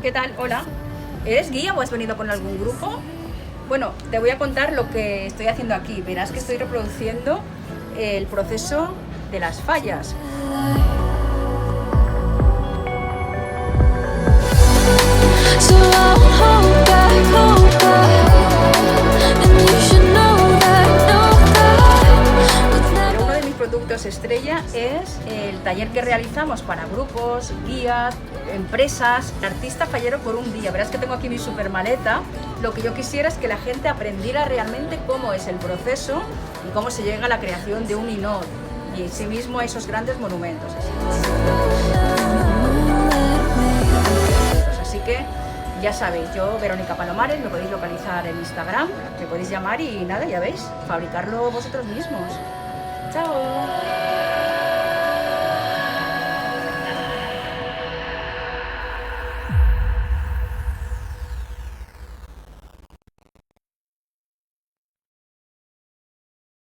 ¿Qué tal? Hola. ¿Eres guía o has venido con algún grupo? Bueno, te voy a contar lo que estoy haciendo aquí. Verás que estoy reproduciendo el proceso de las fallas. Pero uno de mis productos estrella es el taller que realizamos para grupos, guías, empresas, artista fallero por un día. Verás que tengo aquí mi super maleta. Lo que yo quisiera es que la gente aprendiera realmente cómo es el proceso y cómo se llega a la creación de un Inod y en sí mismo a esos grandes monumentos. Así que ya sabéis, yo, Verónica Palomares, me podéis localizar en Instagram, me podéis llamar y nada, ya veis, fabricarlo vosotros mismos. ¡Chao!